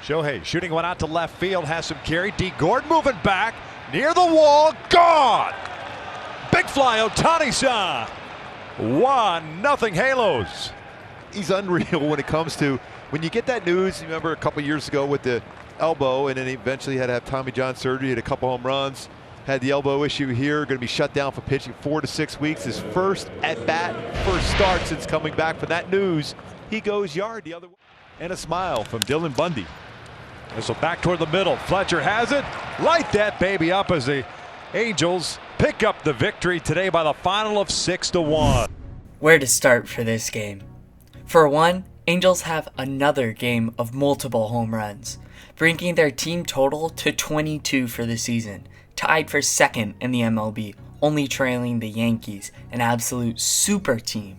Shohei shooting one out to left field, has some carry. D. Gordon moving back, near the wall, gone! Big fly, Ohtani-san. 1-0 Halos. He's unreal when it comes to, when you get that news, you remember a couple years ago with the elbow, and then he eventually had to have Tommy John surgery, had a couple home runs, had the elbow issue here, going to be shut down for pitching 4 to 6 weeks. His first at-bat, first start since coming back from that news. He goes yard the other way. And a smile from Dylan Bundy. So back toward the middle. Fletcher has it. Light that baby up as the Angels pick up the victory today by the final of 6-1. Where to start for this game? For one, Angels have another game of multiple home runs, bringing their team total to 22 for the season, tied for second in the MLB, only trailing the Yankees, an absolute super team.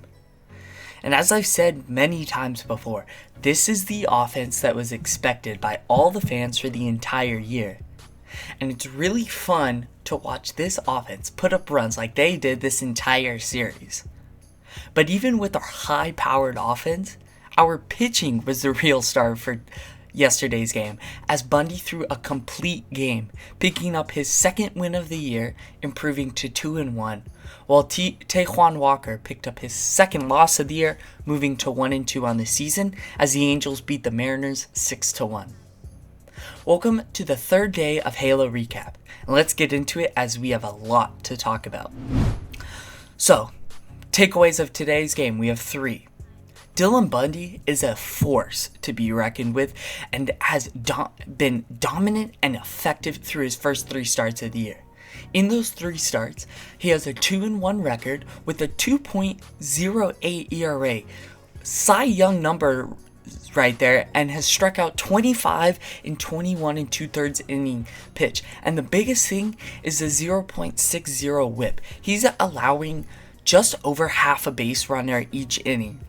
And as I've said many times before, this is the offense that was expected by all the fans for the entire year. And it's really fun to watch this offense put up runs like they did this entire series. But even with our high-powered offense, our pitching was the real star for yesterday's game, as Bundy threw a complete game, picking up his second win of the year, improving to 2-1, while Tejuan Walker picked up his second loss of the year, moving to 1-2 on the season, as the Angels beat the Mariners 6-1. Welcome to the third day of Halo Recap, and let's get into it as we have a lot to talk about. So, takeaways of today's game, we have 3. Dylan Bundy is a force to be reckoned with and has been dominant and effective through his first 3 starts of the year. In those 3 starts, he has a 2-1 record with a 2.08 ERA. Cy Young number right there, and has struck out 25 in 21 2/3 inning pitch. And the biggest thing is the 0.60 whip. He's allowing just over half a base runner each inning.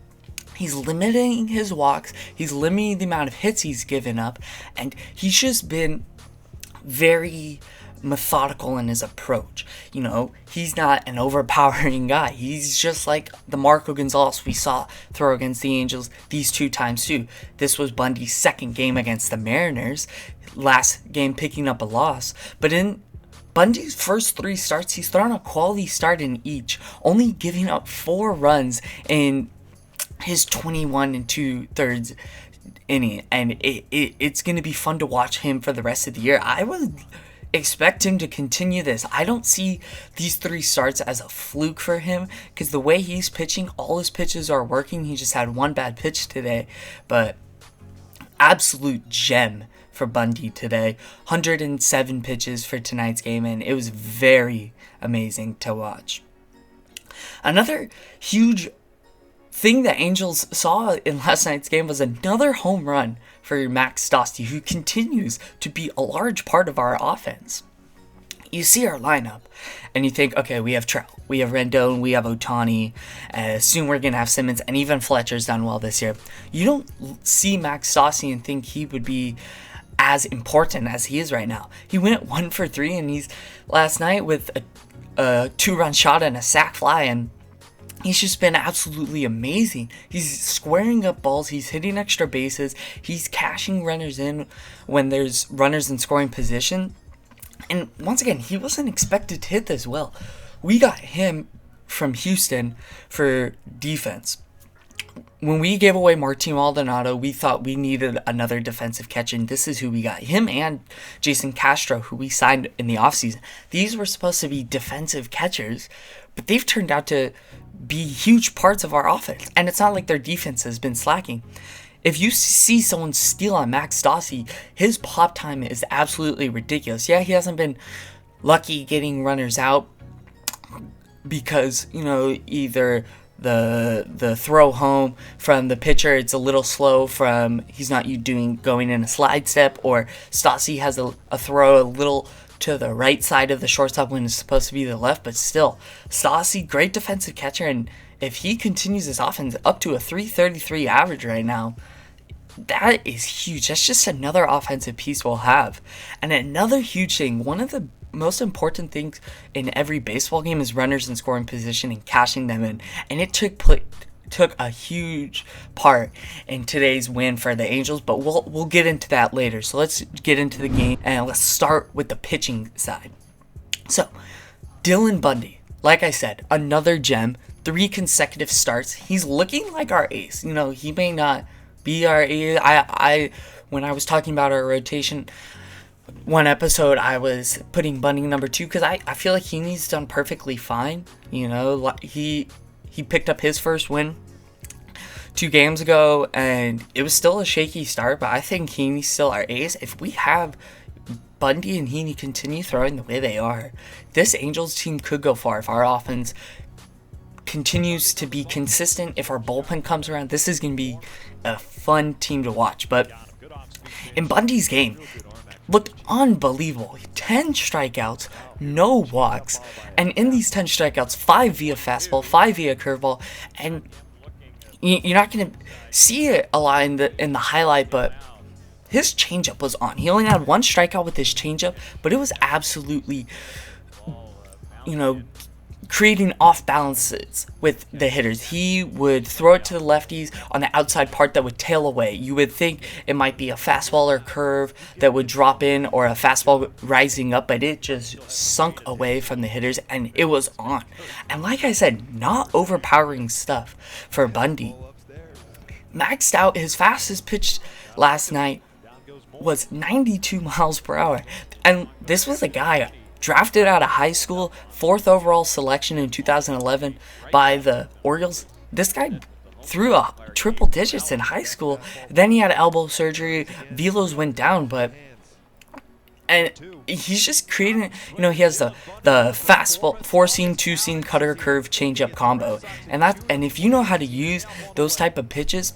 He's limiting his walks, he's limiting the amount of hits he's given up, and he's just been very methodical in his approach. You know, he's not an overpowering guy. He's just like the Marco Gonzalez we saw throw against the Angels these 2 times too. This was Bundy's second game against the Mariners, last game picking up a loss, but in Bundy's first 3 starts, he's thrown a quality start in each, only giving up 4 runs in his 21 2/3 inning, and it's going to be fun to watch him for the rest of the year. I would expect him to continue this. I don't see these 3 starts as a fluke for him, because the way he's pitching, all his pitches are working. He just had 1 bad pitch today, but absolute gem for Bundy today. 107 pitches for tonight's game, and it was very amazing to watch. Another huge thing that Angels saw in last night's game was another home run for Max Stassi, who continues to be a large part of our offense. You see our lineup, and you think, okay, we have Trout, we have Rendon, we have Ohtani, soon we're going to have Simmons, and even Fletcher's done well this year. You don't see Max Stassi and think he would be as important as he is right now. He went 1 for 3, and he's last night with a 2-run shot and a sac fly, and he's just been absolutely amazing. He's squaring up balls, he's hitting extra bases, he's cashing runners in when there's runners in scoring position. And once again, he wasn't expected to hit this well. We got him from Houston for defense. When we gave away Martin Maldonado, we thought we needed another defensive catcher, and this is who we got. Him and Jason Castro, who we signed in the offseason. These were supposed to be defensive catchers, but they've turned out to be huge parts of our offense. And it's not like their defense has been slacking. If you see someone steal on Max Stassi, his pop time is absolutely ridiculous. Yeah, he hasn't been lucky getting runners out because, you know, either the throw home from the pitcher, it's a little slow from he's not going in a slide step, or Stassi has a throw a little to the right side of the shortstop when it's supposed to be the left. But still, Stassi, great defensive catcher, and if he continues his offense up to a 333 average right now, that is huge. That's just another offensive piece we'll have. And another huge thing, one of the most important things in every baseball game is runners in scoring position and cashing them in. And it took took a huge part in today's win for the Angels, but we'll get into that later. So let's get into the game, and let's start with the pitching side. So, Dylan Bundy, like I said, another gem, 3 consecutive starts. He's looking like our ace. You know, he may not be our ace. When I was talking about our rotation, one episode I was putting Bundy number 2 because I feel like Heaney's done perfectly fine. You know, he picked up his first win 2 games ago, and it was still a shaky start, but I think Heaney's still our ace. If we have Bundy and Heaney continue throwing the way they are, this Angels team could go far if our offense continues to be consistent. If our bullpen comes around, this is going to be a fun team to watch. But in Bundy's game, looked unbelievable. 10 strikeouts, no walks, and in these 10 strikeouts, 5 via fastball, 5 via curveball, and you're not going to see it a lot in the highlight, but his changeup was on. He only had 1 strikeout with his changeup, but it was absolutely, creating off balances with the hitters. He would throw it to the lefties on the outside part that would tail away. You would think it might be a fastball or curve that would drop in, or a fastball rising up, but it just sunk away from the hitters, and it was on. And like I said, not overpowering stuff for Bundy. Maxed out. His fastest pitch last night was 92 miles per hour. And this was a guy drafted out of high school, 4th overall selection in 2011 by the Orioles. This guy threw a triple digits in high school. Then he had elbow surgery. Velos went down, and he's just creating, he has the fastball, 4-seam, 2-seam, cutter, curve, changeup combo. And if you know how to use those type of pitches,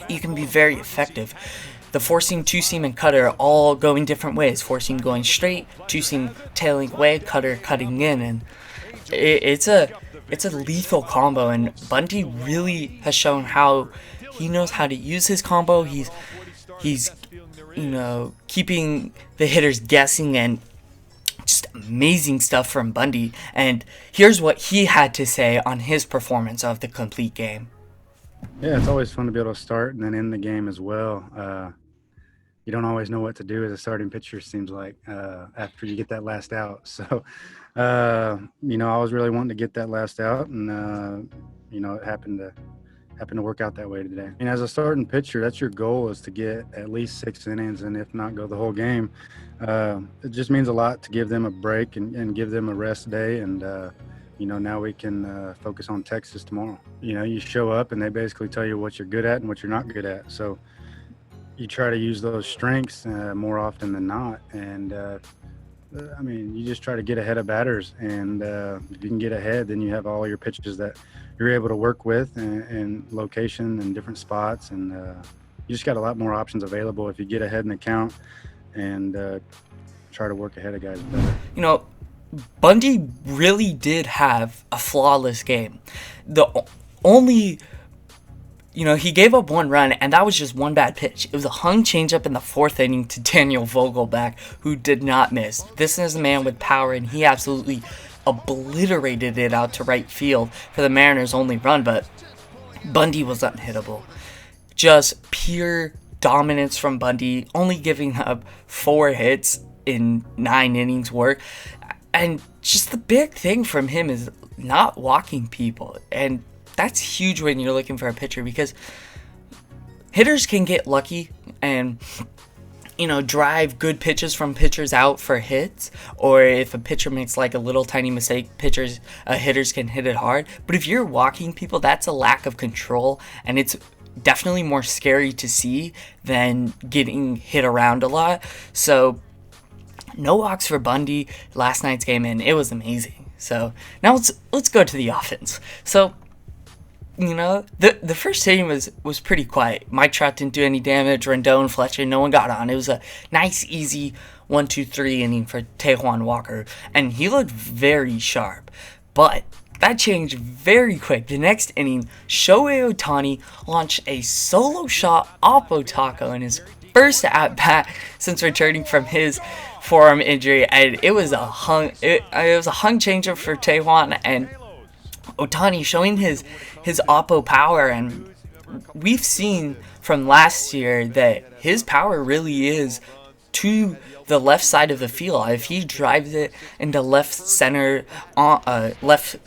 you can be very effective. The 4-seam, 2-seam, and cutter all going different ways. 4-seam going straight, 2-seam tailing away, cutter cutting in, and it's a lethal combo. And Bundy really has shown how he knows how to use his combo. He's keeping the hitters guessing, and just amazing stuff from Bundy. And here's what he had to say on his performance of the complete game. Yeah, it's always fun to be able to start and then end the game as well. You don't always know what to do as a starting pitcher, seems like, after you get that last out. So, I was really wanting to get that last out, and, it happened to work out that way today. And as a starting pitcher, that's your goal, is to get at least 6 innings, and if not, go the whole game. It just means a lot to give them a break and give them a rest day, and now we can focus on Texas tomorrow. You show up and they basically tell you what you're good at and what you're not good at. So you try to use those strengths more often than not. And, you just try to get ahead of batters. And if you can get ahead, then you have all your pitches that you're able to work with, and location and different spots. And you just got a lot more options available if you get ahead in the count and try to work ahead of guys better. Bundy really did have a flawless game. The only, he gave up 1 run, and that was just 1 bad pitch. It was a hung changeup in the 4th inning to Daniel Vogelback, who did not miss. This is a man with power, and he absolutely obliterated it out to right field for the Mariners' only run, but Bundy was unhittable. Just pure dominance from Bundy, only giving up 4 hits in 9 innings work. And just the big thing from him is not walking people. And that's huge when you're looking for a pitcher, because hitters can get lucky and, drive good pitches from pitchers out for hits. Or if a pitcher makes like a little tiny mistake, hitters can hit it hard. But if you're walking people, that's a lack of control. And it's definitely more scary to see than getting hit around a lot. So no walks for Bundy last night's game, and it was amazing. So now let's go to the offense. So, the first inning was pretty quiet. Mike Trout didn't do any damage. Rendon, Fletcher, no one got on. It was a nice, easy 1-2-3 inning for Tejuan Walker, and he looked very sharp. But that changed very quick. The next inning, Shohei Ohtani launched a solo shot off Otako in his first at-bat since returning from his forearm injury, and it was a hung changeup for Tejuan, and Ohtani showing his oppo power, and we've seen from last year that his power really is to the left side of the field. If he drives it into left center to left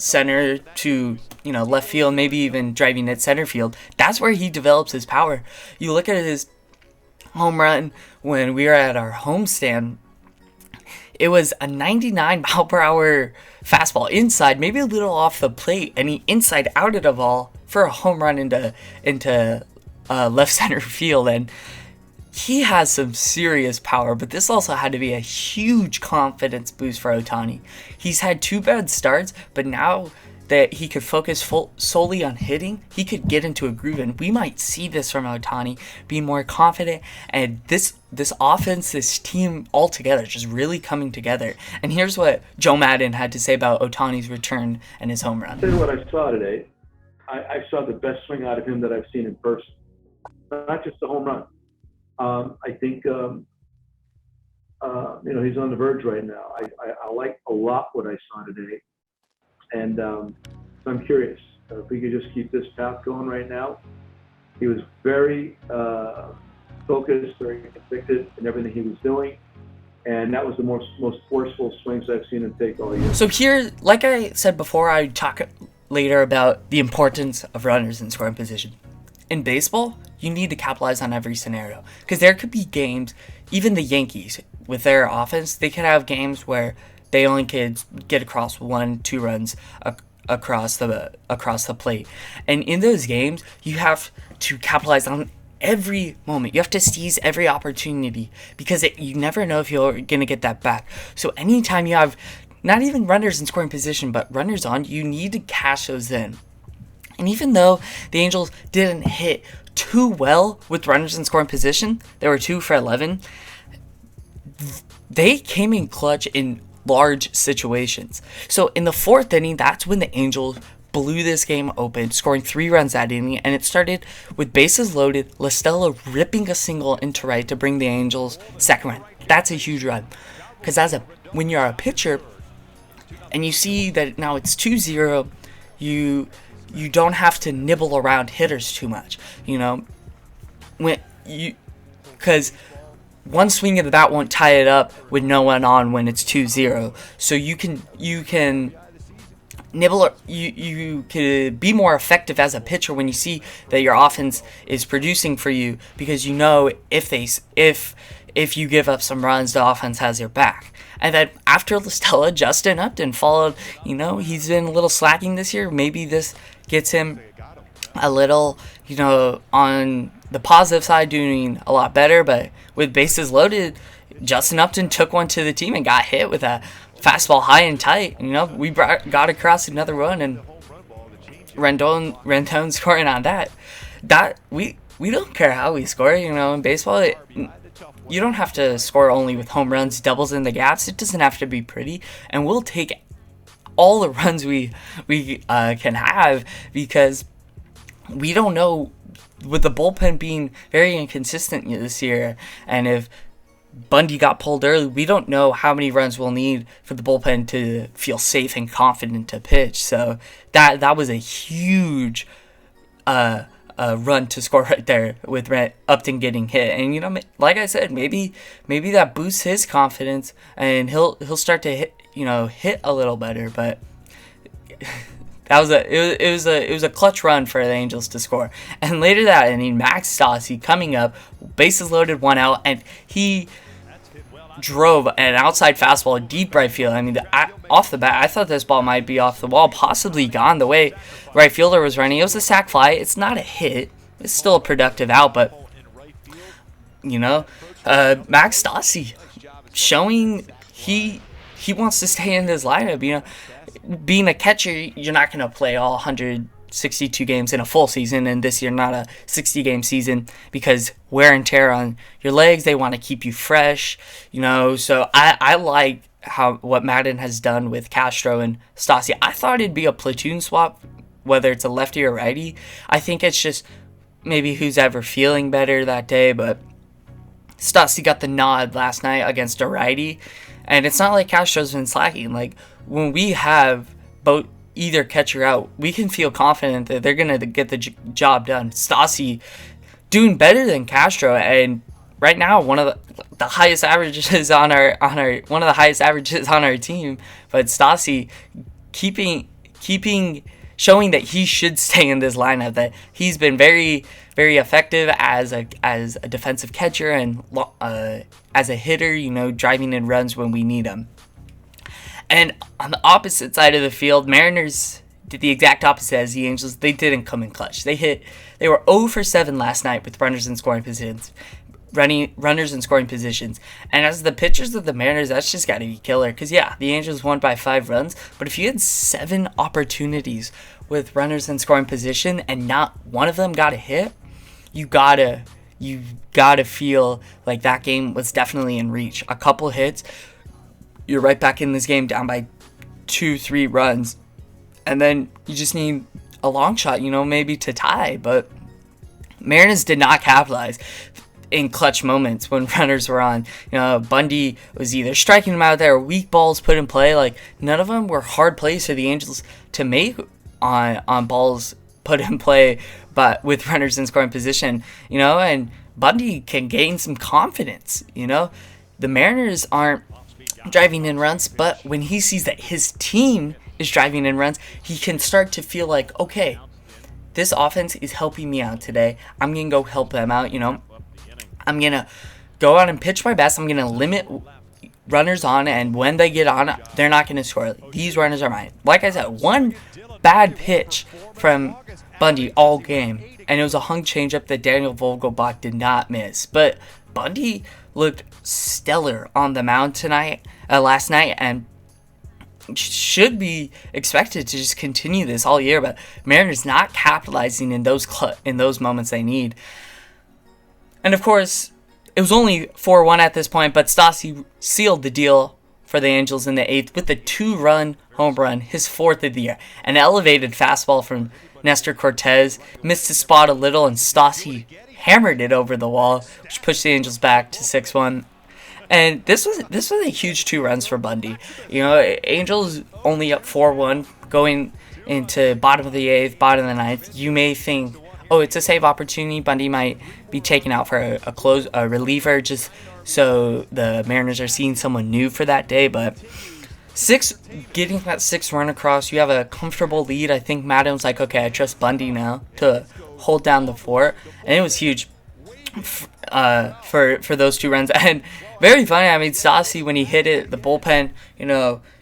field, maybe even driving it center field, that's where he develops his power. You look at his home run when we were at our homestand. It was a 99 mile per hour fastball inside, maybe a little off the plate, and he inside outed a ball for a home run into left center field. And he has some serious power, but this also had to be a huge confidence boost for Ohtani. He's had 2 bad starts, but now that he could focus solely on hitting, he could get into a groove, and we might see this from Ohtani, being more confident, and this offense, this team altogether just really coming together. And here's what Joe Madden had to say about Ohtani's return and his home run. I'll tell you what I saw today. I saw the best swing out of him that I've seen in person, not just the home run. I think he's on the verge right now. I like a lot what I saw today. And so I'm curious if we could just keep this path going right now. He was very focused, very convicted in everything he was doing. And that was the most forceful swings I've seen him take all year. So here, like I said before, I talk later about the importance of runners in scoring position. In baseball, you need to capitalize on every scenario. Because there could be games, even the Yankees, with their offense, they could have games where they only could get across 1-2 runs across the plate. And in those games, you have to capitalize on every moment. You have to seize every opportunity, because you never know if you're going to get that back. So anytime you have not even runners in scoring position, but runners on, you need to cash those in. And even though the Angels didn't hit too well with runners in scoring position, they were 2 for 11, they came in clutch in large situations. So in the 4th inning, that's when the Angels blew this game open, scoring 3 runs that inning, and it started with bases loaded, La Stella ripping a single into right to bring the Angels second run. That's a huge run, because when you're a pitcher and you see that now it's 2-0, you don't have to nibble around hitters too much, because one swing of the bat won't tie it up with no one on when it's 2-0. So you can nibble, you could be more effective as a pitcher when you see that your offense is producing for you, because if you give up some runs, the offense has your back. And then after La Stella, Justin Upton followed. He's been a little slacking this year. Maybe this gets him a little, on the positive side, doing a lot better. But with bases loaded, Justin Upton took one to the team and got hit with a fastball high and tight. We got across another run, and Rendon scoring on that. We don't care how we score. In baseball, you don't have to score only with home runs, doubles in the gaps. It doesn't have to be pretty, and we'll take all the runs we can have, because we don't know, with the bullpen being very inconsistent this year, and if Bundy got pulled early, we don't know how many runs we'll need for the bullpen to feel safe and confident to pitch. So that was a huge run to score right there with Upton getting hit. And like I said, maybe that boosts his confidence, and he'll start to hit a little better. But it was a clutch run for the Angels to score. And later that inning, Max Stassi coming up, bases loaded, 1 out, and he drove an outside fastball deep right field. Off the bat, I thought this ball might be off the wall, possibly gone the way right fielder was running. It was a sac fly. It's not a hit. It's still a productive out, but Max Stassi showing he wants to stay in this lineup. Being a catcher, you're not going to play all 162 games in a full season, and this year not a 60-game season, because wear and tear on your legs. They want to keep you fresh, So I like what Madden has done with Castro and Stassi. I thought it'd be a platoon swap, whether it's a lefty or righty. I think it's just maybe who's ever feeling better that day, but Stassi got the nod last night against a righty, and it's not like Castro's been slacking. Like, when we have either catcher out, we can feel confident that they're going to get the job done. Stassi doing better than Castro, and right now one of the highest averages on our team. But Stassi keeping showing that he should stay in this lineup. That he's been very, very effective as a defensive catcher and as a hitter. Driving in runs when we need him. And on the opposite side of the field, Mariners did the exact opposite as the Angels. They didn't come in clutch. They were 0 for 7 last night with runners in scoring positions. Runners in scoring positions. And as the pitchers of the Mariners, that's just got to be killer. Because, yeah, the Angels won by 5 runs. But if you had 7 opportunities with runners in scoring position and not one of them got a hit, you gotta feel like that game was definitely in reach. A couple hits, you're right back in this game down by 2-3 runs. And then you just need a long shot, maybe to tie. But Mariners did not capitalize in clutch moments when runners were on. Bundy was either striking them out there or weak balls put in play. Like, none of them were hard plays for the Angels to make on balls put in play, but with runners in scoring position, and Bundy can gain some confidence. The Mariners aren't driving in runs, but when he sees that his team is driving in runs, he can start to feel like, okay, this offense is helping me out today. I'm going to go help them out, I'm going to go out and pitch my best. I'm going to limit runners on, and when they get on, they're not going to score. These runners are mine. Like I said, one bad pitch from Bundy all game, and it was a hung changeup that Daniel Vogelbach did not miss. But Bundy looked stellar on the mound last night, and should be expected to just continue this all year. But Mariners not capitalizing in those moments they need. And of course, it was only 4-1 at this point, but Stassi sealed the deal for the Angels in the 8th with a 2-run home run, his 4th of the year. An elevated fastball from Nestor Cortez, missed his spot a little, and Stassi hammered it over the wall, which pushed the Angels back to 6-1. And this was a huge 2 runs for Bundy. Angels only up 4-1 going into bottom of the 8th, bottom of the 9th. You may think, oh, it's a save opportunity. Bundy might be taken out for a reliever just so the Mariners are seeing someone new for that day. But getting that 6th run across, you have a comfortable lead. I think Madden's like, okay, I trust Bundy now to hold down the fort. And it was huge for those 2 runs. And very funny, Stassi, when he hit it, the bullpen,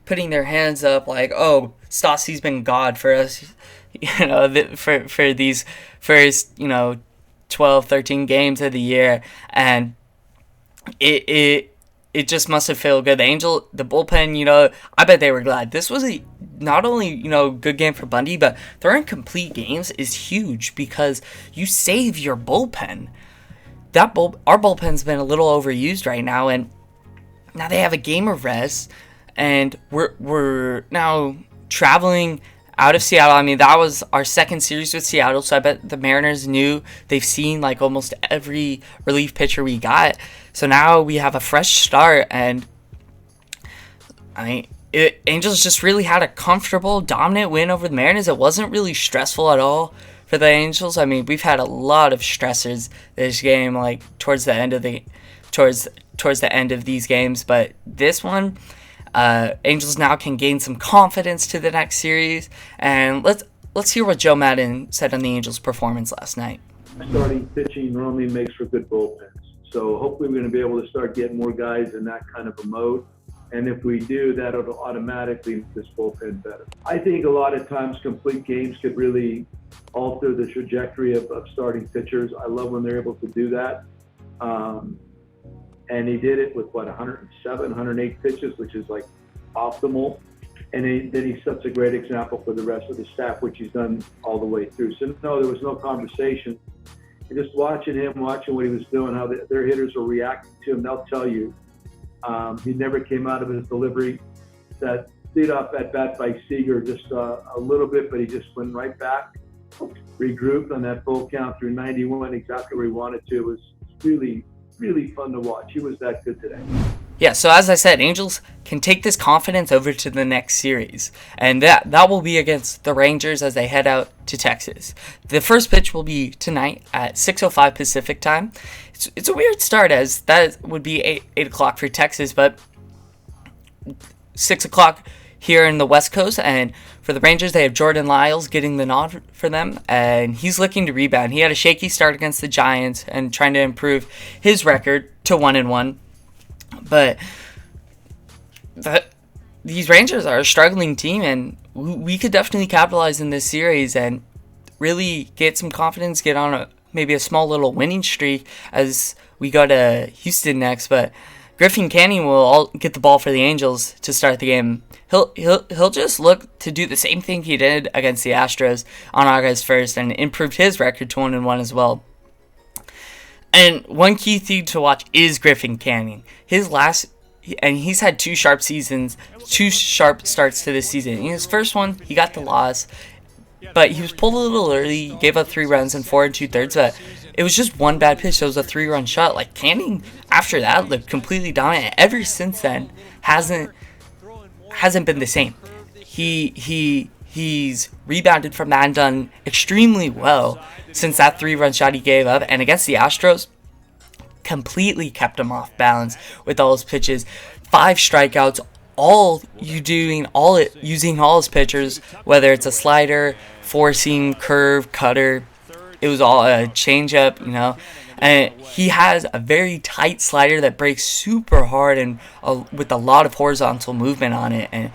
putting their hands up like, oh, Stassi's been God for us, for these first, 12, 13 games of the year. And it just must have felt good. The bullpen, I bet they were glad. This was not only, good game for Bundy, but throwing complete games is huge because you save your bullpen. Our bullpen's been a little overused right now, and now they have a game of rest, and we're now traveling out of Seattle. That was our second series with Seattle, so I bet the Mariners knew. They've seen like almost every relief pitcher we got, so now we have a fresh start. And Angels just really had a comfortable, dominant win over the Mariners. It wasn't really stressful at all for the Angels. We've had a lot of stressors this game, like towards the end of these games, but this one, Angels now can gain some confidence to the next series. And let's hear what Joe Madden said on the Angels' performance last night. Starting pitching normally makes for good bullpens, so hopefully we're going to be able to start getting more guys in that kind of a mode. And if we do, that'll automatically make this bullpen better. I think a lot of times complete games could really alter the trajectory of starting pitchers. I love when they're able to do that. And he did it with 107, 108 pitches, which is like optimal. And then he sets a great example for the rest of the staff, which he's done all the way through. So no, there was no conversation. And just watching what he was doing, how their hitters were reacting to him, they'll tell you. He never came out of his delivery. That lead-off at bat by Seager just a little bit, but he just went right back, regrouped on that full count through 91, exactly where he wanted to. It was really, really fun to watch. He was that good today. Yeah, so as I said, Angels can take this confidence over to the next series, and that will be against the Rangers as they head out to Texas. The first pitch will be tonight at 6:05 Pacific time. It's a weird start, as that would be 8 o'clock for Texas, but 6 o'clock here in the West Coast. And for the Rangers, they have Jordan Lyles getting the nod for them, and he's looking to rebound. He had a shaky start against the Giants and trying to improve his record to 1-1. But these Rangers are a struggling team, and we could definitely capitalize in this series and really get some confidence, get on maybe a small little winning streak as we go to Houston next. But Griffin Canning will all get the ball for the Angels to start the game. He'll just look to do the same thing he did against the Astros on August 1st and improved his record to 1-1 as well. And one key thing to watch is Griffin Canning. He's had 2 sharp seasons, 2 sharp starts to this season. In his first one, he got the loss, but he was pulled a little early. He gave up 3 runs in 4 2/3, but it was just one bad pitch. So it was a 3-run shot. Like, Canning, after that, looked completely dominant. Ever since then, hasn't been the same. He's rebounded from that and done extremely well since that 3-run shot he gave up. And against the Astros, completely kept him off balance with all his pitches. 5 strikeouts, using all his pitchers, whether it's a slider, four-seam, curve, cutter. It was all a changeup, And he has a very tight slider that breaks super hard and with a lot of horizontal movement on it. And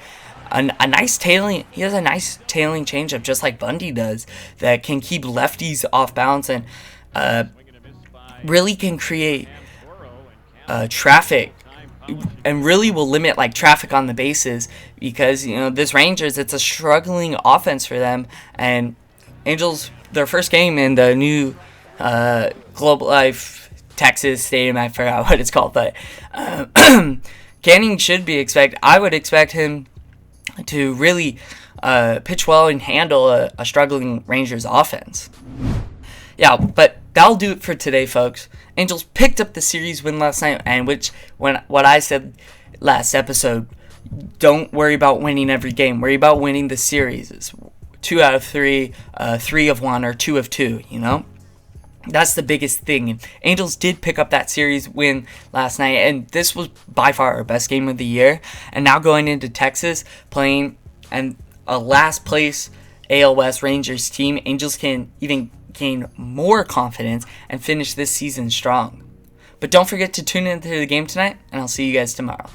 a nice tailing. He has a nice tailing changeup, just like Bundy does, that can keep lefties off balance and really can create traffic, and really will limit traffic on the bases, because this Rangers, it's a struggling offense for them. And Angels, their first game in the new Global Life Texas Stadium, I forgot what it's called, but Canning should be I would expect him to really pitch well and handle a struggling Rangers offense. Yeah, but that'll do it for today, folks. Angels picked up the series win last night, and what I said last episode, don't worry about winning every game. Worry about winning the series. It's 2 out of 3, 3 of 1, or 2 of 2, That's the biggest thing. And Angels did pick up that series win last night, and this was by far our best game of the year. And now going into Texas, playing and a last place AL West Rangers team, Angels can even gain more confidence and finish this season strong. But don't forget to tune into the game tonight, and I'll see you guys tomorrow.